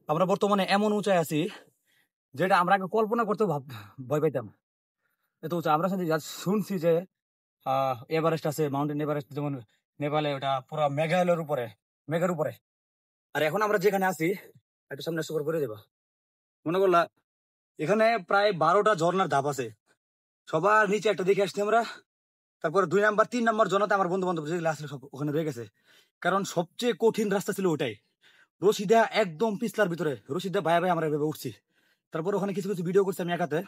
আমরা বর্তমানে এমন উঁচায় আছি যেটা আমরা আগে কল্পনা করতে ভয় পাইতাম। এত উঁচা আমরা শুনছি যে এভারেস্ট আছে, মাউন্টেন এভারেস্ট, যেমন নেপালে, ওটা পুরো মেঘালয়ের উপরে, মেঘের উপরে। আর এখন আমরা যেখানে আছি, একটু সামনে সুপার করে দেবা, মনে করলা এখানে প্রায় 12টা ঝর্ণার ধাপ আছে। সবার নিচে একটা দেখে আসছি আমরা। তারপরে 2 নাম্বার 3 নাম্বার জনাতে আমার বন্ধু বান্ধব যেগুলো আসলে সব ওখানে রয়ে গেছে। কারণ সবচেয়ে কঠিন রাস্তা ছিল ওটাই। রশিদা একদম পিছলার ভিতরে, রশিদা ভাই ভাই আমরা এভাবে উঠছি। তারপর ওখানে কিছু কিছু ভিডিও করছি আমি একাতে।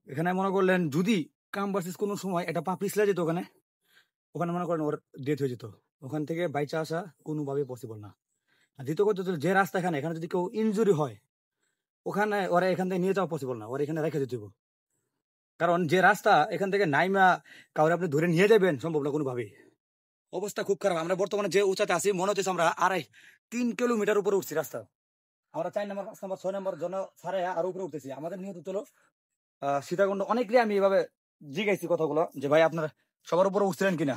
এখানে মনে করলেন যদি কাম ভার্সেস কোনো সময় এটা পা পিছলে যেত ওখানে, ওখানে মনে করেন ওর ডেথ হয়ে যেত। ওখান থেকে বাইচা আসা কোনোভাবেই পসিবল না। আর দ্বিতীয় কথা হচ্ছে, যে রাস্তা এখানে, এখানে যদি কেউ ইনজুরি হয়, ওখানে ওরা এখান থেকে নিয়ে যাওয়া পসিবল না, ওরা এখানে রেখে দিতে হবে। কারণ যে রাস্তা এখান থেকে নাইমা কাউরে আপনি ধরে নিয়ে যাবেন সম্ভব না কোনোভাবেই। অবস্থা খুব খারাপ। আমরা বর্তমানে যে উঁচাতে আছি, মনে হচ্ছে আমরা 3 কিলোমিটার উপরে উঠছি রাস্তা। আমরা 4 নাম্বার 5 নাম্বার 6 নাম্বার জন ছাড়ে আর উপরে উঠতেছি। আমাদের নিয়ত হলো সীতাকুণ্ড। অনেকরে আমি এভাবে জিজ্ঞাসি কথাগুলো যে ভাই আপনার সবার উপরে উঠছিলেন কিনা।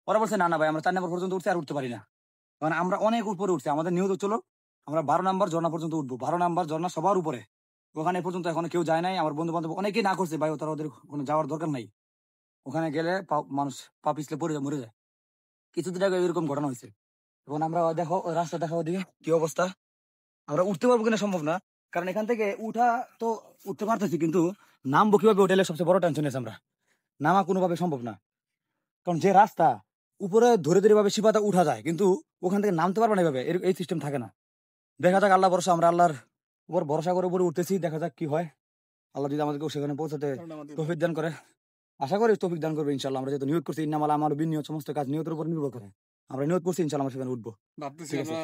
ওরা বলছে না না ভাই, আমরা 4 নাম্বার পর্যন্ত উঠছি, আর উঠতে পারি না। কারণ আমরা অনেক উপরে উঠছি। আমাদের নিয়ত হচ্ছিল আমরা 12 নাম্বার ঝর্ণা পর্যন্ত উঠবো। 12 নাম্বার ঝর্ণা সবার উপরে, ওখানে পর্যন্ত এখনো কেউ যায় নাই। আমার বন্ধু বান্ধব অনেকেই না করছে ভাই, তারা ওদের কোনো যাওয়ার দরকার নাই। ওখানে গেলে মানুষ পা পিছলে পড়ে যায়, মরে যায়। কিছুদিন আগে এরকম ঘটনা হয়েছে। এখন আমরা দেখো রাস্তা দেখো ওদিকে কি অবস্থা। আমরা উঠতে পারবো কিনা সম্ভব না, কারণ এখান থেকে উঠা তো উঠতে পারতেছি, কিন্তু নামবো কিভাবে ওটাই সবচেয়ে বড় টেনশন আছে। আমরা নামা কোনোভাবে সম্ভব না, কারণ যে রাস্তা উপরে ধরে ধরে ভাবে সিপাতা উঠা যায়, কিন্তু ওখান থেকে নামতে পারবে না এভাবে, এই সিস্টেম থাকে না। দেখা যাক, আল্লাহ ভরসা, আমরা আল্লাহর উপর ভরসা করে উপরে উঠতেছি, দেখা যাক কি হয়। আল্লাহ যদি আমাদেরকে সেখানে পৌঁছাতে তৌফিক দান করে, আশা করি তৌফিক দান করবে ইনশাল্লাহ। আমরা যেহেতু নিয়োগ করছি, ইন্নামাল আমার বিনিয়োগ, সমস্ত কাজ নিয়তের উপর নির্ভর করে। আমরা নিয়োগ করছি ইনশাল্লাহ আমরা সেখানে উঠবো। ঠিক আছে।